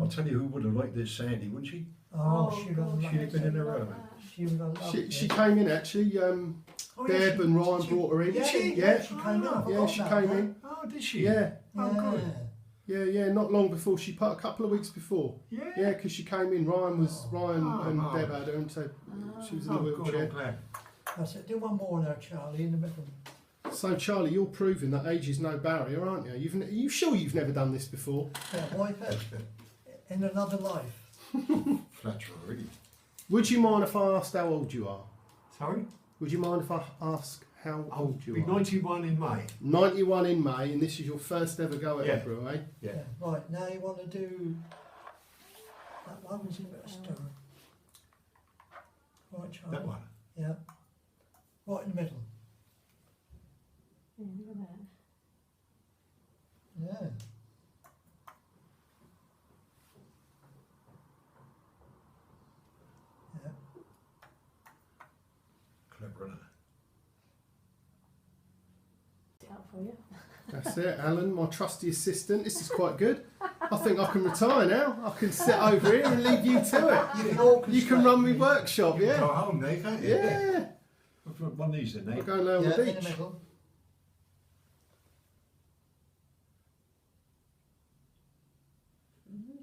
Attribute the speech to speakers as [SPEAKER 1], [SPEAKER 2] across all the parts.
[SPEAKER 1] I'll tell you who would have liked this, Sandy, wouldn't she?
[SPEAKER 2] Oh, she'd
[SPEAKER 1] She'd have been in her element.
[SPEAKER 2] She would have loved
[SPEAKER 3] She
[SPEAKER 2] it.
[SPEAKER 3] came in actually. Deb and Ryan brought her in.
[SPEAKER 2] Did she?
[SPEAKER 3] Yeah.
[SPEAKER 2] She came in. I
[SPEAKER 3] Yeah,
[SPEAKER 2] forgot
[SPEAKER 3] she
[SPEAKER 2] about
[SPEAKER 3] came
[SPEAKER 2] that.
[SPEAKER 3] in.
[SPEAKER 1] Oh, did she?
[SPEAKER 3] Yeah.
[SPEAKER 1] Oh, good.
[SPEAKER 3] Yeah, not long before she put, a couple of weeks before.
[SPEAKER 1] Yeah.
[SPEAKER 3] Yeah, because she came in. Ryan and
[SPEAKER 1] Oh.
[SPEAKER 3] Deb had her, and so she was in the
[SPEAKER 1] Oh, good,
[SPEAKER 3] wheelchair.
[SPEAKER 1] I'm glad.
[SPEAKER 2] That's it. Do one more now, Charlie, in the middle.
[SPEAKER 3] So Charlie, you're proving that age is no barrier, aren't you? Are you sure you've never done this before?
[SPEAKER 2] Yeah, wipe it. In another life.
[SPEAKER 1] Fletcher already.
[SPEAKER 3] Would you mind if I asked how old you are?
[SPEAKER 1] Sorry?
[SPEAKER 3] Would you mind if I ask how old you
[SPEAKER 1] Be
[SPEAKER 3] are?
[SPEAKER 1] 91 in May.
[SPEAKER 3] 91 in May, and this is your first ever go at
[SPEAKER 1] Yeah.
[SPEAKER 3] Ebru, eh?
[SPEAKER 1] Yeah.
[SPEAKER 2] Right, now you want to do that one, is a bit of stir. Right, Charlie.
[SPEAKER 1] That one.
[SPEAKER 2] Yeah. Right in the middle. Yeah. Yeah.
[SPEAKER 1] Clever, isn't
[SPEAKER 4] Out for you.
[SPEAKER 3] That's it, Alan, my trusty assistant. This is quite good. I think I can retire now. I can sit over here and leave you to it. You can run my workshop,
[SPEAKER 1] it?
[SPEAKER 3] yeah?
[SPEAKER 1] Go home now, can't you?
[SPEAKER 3] Yeah.
[SPEAKER 1] I'll put one of these in there.
[SPEAKER 3] I'll go and lay on
[SPEAKER 2] Yeah,
[SPEAKER 3] the
[SPEAKER 2] in the
[SPEAKER 3] beach.
[SPEAKER 2] middle.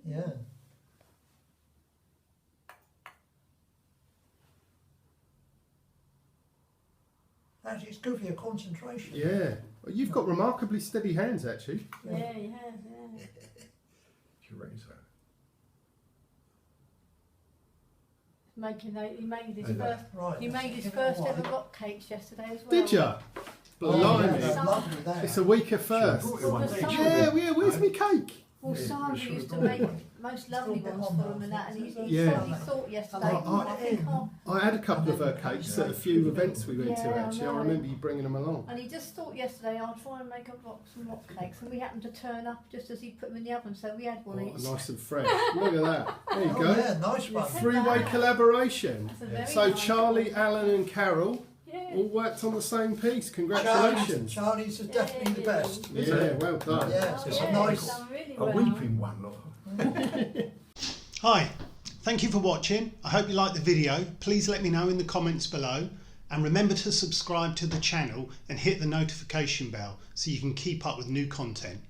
[SPEAKER 2] Yeah. Actually, it's good for your concentration.
[SPEAKER 3] Yeah. Well, you've got remarkably steady hands, actually.
[SPEAKER 4] Yeah, he has, yeah.
[SPEAKER 1] You reckon so?
[SPEAKER 4] He made his
[SPEAKER 1] I know.
[SPEAKER 4] first.
[SPEAKER 2] Right.
[SPEAKER 4] He made his
[SPEAKER 2] give it a
[SPEAKER 4] first
[SPEAKER 2] while.
[SPEAKER 4] ever rock cakes yesterday as well.
[SPEAKER 3] Did ya?
[SPEAKER 2] Oh,
[SPEAKER 3] Blimey.
[SPEAKER 2] yeah, that's lovely, that.
[SPEAKER 3] It's a week of first.
[SPEAKER 1] Sure, brought you one,
[SPEAKER 4] Well,
[SPEAKER 1] didn't you?
[SPEAKER 3] Yeah, where's my cake?
[SPEAKER 4] Well,
[SPEAKER 1] Yeah,
[SPEAKER 4] Simon
[SPEAKER 1] we should
[SPEAKER 4] used to
[SPEAKER 1] have brought
[SPEAKER 4] make
[SPEAKER 1] one.
[SPEAKER 4] most lovely
[SPEAKER 2] Still
[SPEAKER 4] ones
[SPEAKER 2] got
[SPEAKER 4] for
[SPEAKER 2] one,
[SPEAKER 4] him and that, and he
[SPEAKER 3] Yeah.
[SPEAKER 4] suddenly thought yesterday,
[SPEAKER 2] I
[SPEAKER 4] I think
[SPEAKER 3] I had a couple of her cakes at a few events we went to,
[SPEAKER 4] Yeah, I
[SPEAKER 3] actually. I
[SPEAKER 4] know.
[SPEAKER 3] remember you bringing them along.
[SPEAKER 4] and he just thought yesterday, I'll try and make some rock cakes, and we happened to turn up just as he put them in the oven, so we had one
[SPEAKER 3] Oh,
[SPEAKER 4] each.
[SPEAKER 3] nice and fresh. Look at that. There you
[SPEAKER 2] Oh,
[SPEAKER 3] go.
[SPEAKER 2] yeah, nice one.
[SPEAKER 3] Three-way collaboration.
[SPEAKER 4] That's a very
[SPEAKER 3] So
[SPEAKER 4] nice
[SPEAKER 3] Charlie,
[SPEAKER 4] one.
[SPEAKER 3] Alan and Carol
[SPEAKER 4] Yeah.
[SPEAKER 3] all worked on the same piece. Congratulations.
[SPEAKER 2] Charlie's is definitely the best.
[SPEAKER 3] Yeah, well done.
[SPEAKER 2] Yeah,
[SPEAKER 4] Oh,
[SPEAKER 2] it's
[SPEAKER 4] yeah,
[SPEAKER 2] a nice.
[SPEAKER 4] he's done really
[SPEAKER 1] A
[SPEAKER 4] well.
[SPEAKER 1] weeping one, look.
[SPEAKER 3] Hi, thank you for watching. I hope you liked the video. Please let me know in the comments below, and remember to subscribe to the channel and hit the notification bell so you can keep up with new content.